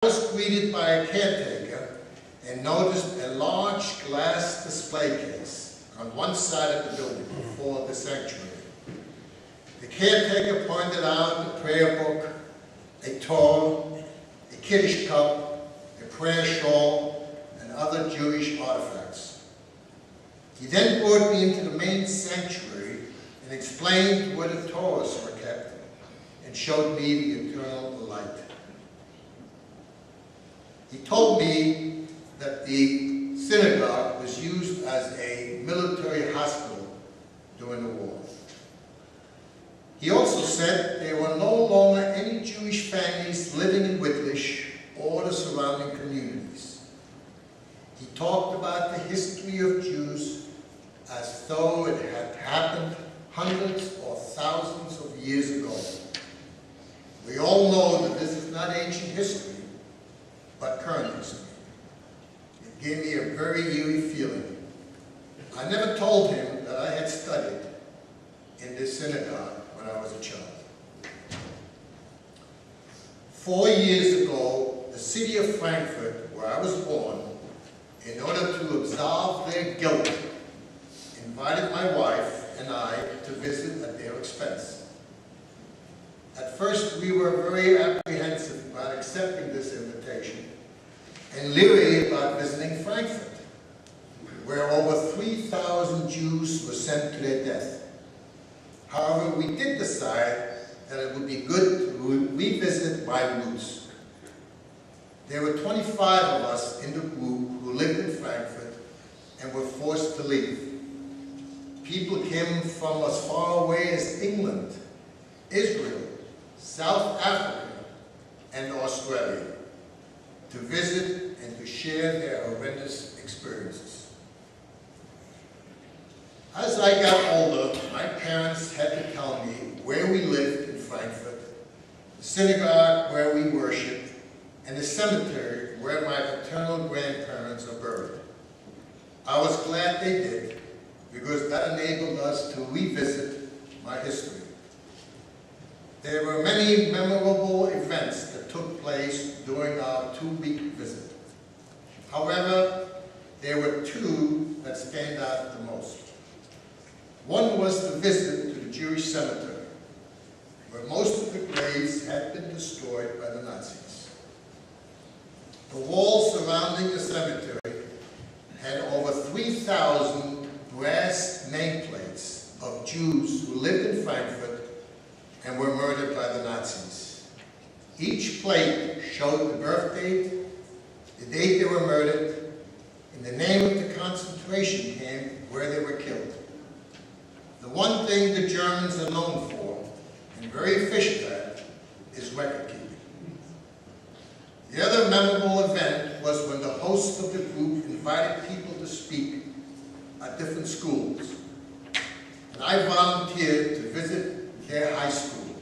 I was greeted by a caretaker and noticed a large glass display case on one side of the building before the sanctuary. The caretaker pointed out a prayer book, a Torah, a Kiddush cup, a prayer shawl, and other Jewish artifacts. He then brought me into the main sanctuary and explained where the Torahs were kept and showed me the eternal light. He told me that the synagogue was used as a military hospital during the war. He also said there were no longer any Jewish families living in Whitlish or the surrounding communities. He talked about the history of Jews as though it had happened hundreds or thousands of years ago. We all know that this is not ancient history, but current history. It gave me a very eerie feeling. I never told him that I had studied in this synagogue when I was a child. 4 years ago, the city of Frankfurt, where I was born, in order to absolve their guilt, invited my wife and I to visit at their expense. At first, we were very apprehensive about accepting this invitation and leery about visiting Frankfurt, where over 3,000 Jews were sent to their death. However, we did decide that it would be good to revisit my roots. There were 25 of us in the group who lived in Frankfurt and were forced to leave. People came from as far away as England, Israel, South Africa, and Australia to visit and to share their horrendous experiences. As I got older, my parents had to tell me where we lived in Frankfurt, the synagogue where we worshiped, and the cemetery where my paternal grandparents are buried. I was glad they did, because that enabled us to revisit my history. There were many memorable events that took place during our 2-week visit. However, there were two that stand out the most. One was the visit to the Jewish cemetery, where most of the graves had been destroyed by the Nazis. The walls surrounding the cemetery had over 3,000 brass nameplates of Jews who lived in Frankfurt and were murdered by the Nazis. Each plate showed the birth date, the date they were murdered, and the name of the concentration camp where they were killed. The one thing the Germans are known for, and very efficient at, is record keeping. The other memorable event was when the host of the group invited people to speak at different schools, and I volunteered to visit their high school.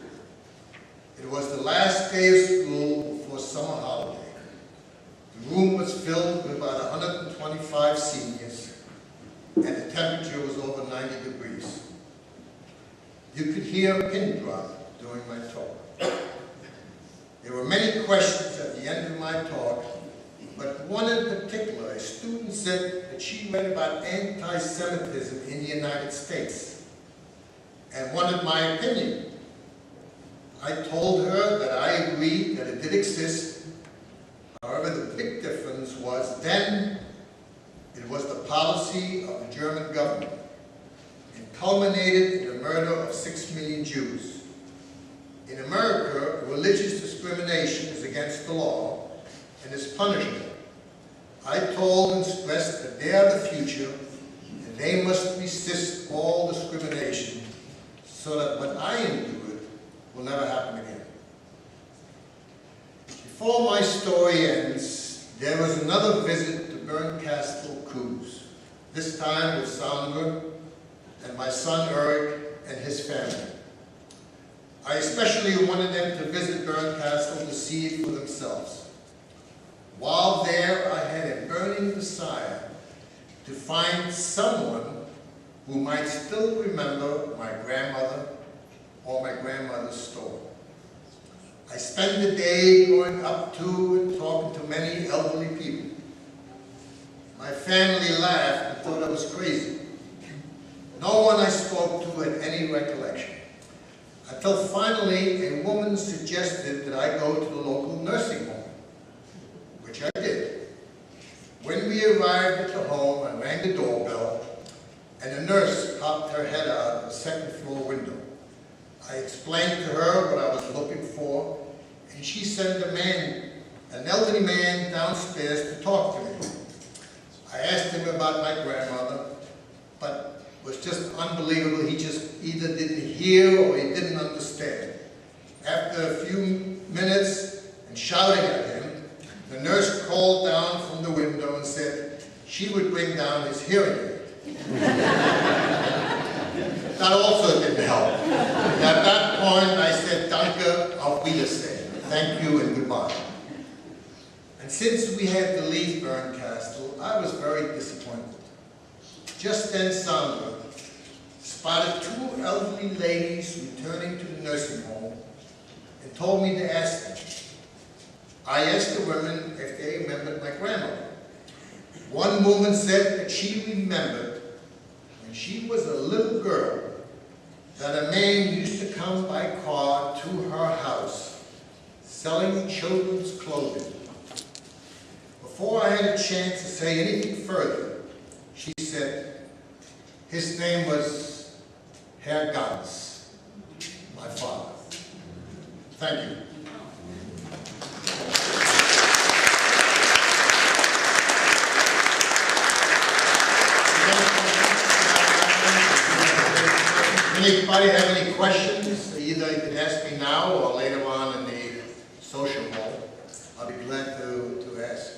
It was the last day of school before summer holiday. The room was filled with about 125 seniors, and the temperature was over 90 degrees. You could hear a pin drop during my talk. There were many questions at the end of my talk, but one in particular, a student said that she read about anti-Semitism in the United States and wanted my opinion. I told her that I agreed that it did exist. However, the big difference was then it was the policy of the German government and culminated in the murder of 6 million Jews. In America, religious discrimination is against the law and is punishable. I told and stressed that they are the future and they must resist all discrimination so that what I endured will never happen again. Before my story ends, there was another visit to Bernkastel Cruise, this time with Sandra and my son Eric and his family. I especially wanted them to visit Bernkastel to see it for themselves. While there, I had a burning desire to find someone who might still remember my grandmother or my grandmother's story. I spent the day going up to and talking to many elderly people. My family laughed and thought I was crazy. No one I spoke to had any recollection. Until finally a woman suggested that I go to the local nursing home, which I did. When we arrived at the home, I rang the doorbell, and a nurse popped her head out of a second-floor window. I explained to her what I was looking for, and she sent an elderly man downstairs to talk to me. I asked him about my grandmother, but it was just unbelievable. He just either didn't hear or he didn't understand. After a few minutes and shouting at him, the nurse called down from the window and said she would bring down his hearing aid. That also didn't help. And at that point, I said, "Danke, auf Wiedersehen." Thank you and goodbye. And since we had to leave Bernkastel, I was very disappointed. Just then, Sandra spotted two elderly ladies returning to the nursing home and told me to ask them. I asked the women if they remembered my grandmother. One woman said that she remembered when she was a little girl that a man used to come by car to her house selling children's clothing. Before I had a chance to say anything further, she said, his name was Herr Ganz, my father. Thank you. Anybody have any questions? Either you can ask me now or later on in the social hall. I'll be glad to ask.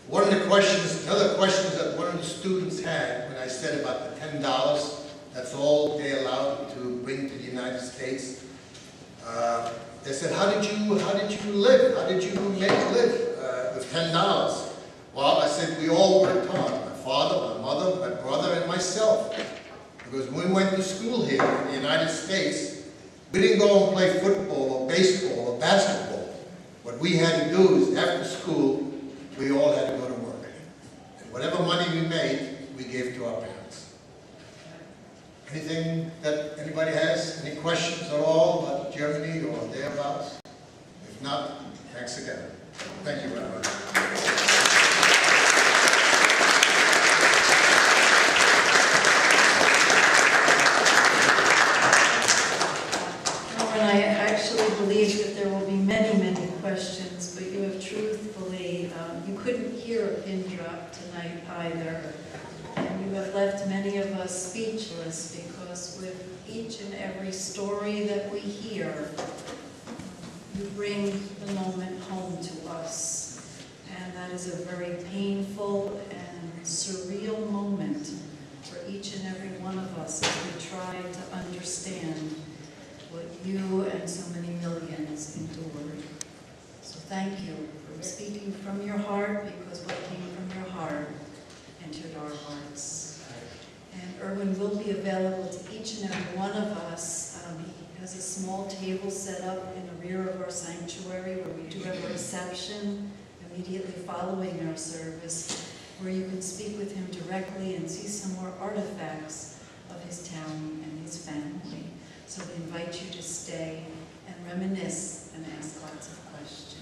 One of the questions, another questions that one of the students had when I said about the $10, that's all they allowed to bring to the United States. They said, how did you live? How did you make a live with $10? Well, I said, we all worked hard. My father, my mother, my brother, and myself. Because when we went to school here in the United States, we didn't go and play football or baseball or basketball. What we had to do is, after school, we all had to go to work. And whatever money we made, we gave to our parents. Anything that anybody has? Any questions at all about Germany or thereabouts? If not, thanks again. Thank you, Rabbi. I actually believe that there will be many, many questions, but you have truthfully, you couldn't hear a pin drop tonight either. And you have left many of us speechless because with each and every story that we hear, you bring the moment home to us. And that is a very painful and surreal moment for each and every one of us as we try to understand what you and so many millions endured. So thank you for speaking from your heart, because what came from your heart entered our hearts. And Erwin will be available to each and every one of us. He has a small table set up in the rear of our sanctuary where we do have a reception immediately following our service, where you can speak with him directly and see some more artifacts of his town and his family. So we invite you to stay and reminisce and ask lots of questions.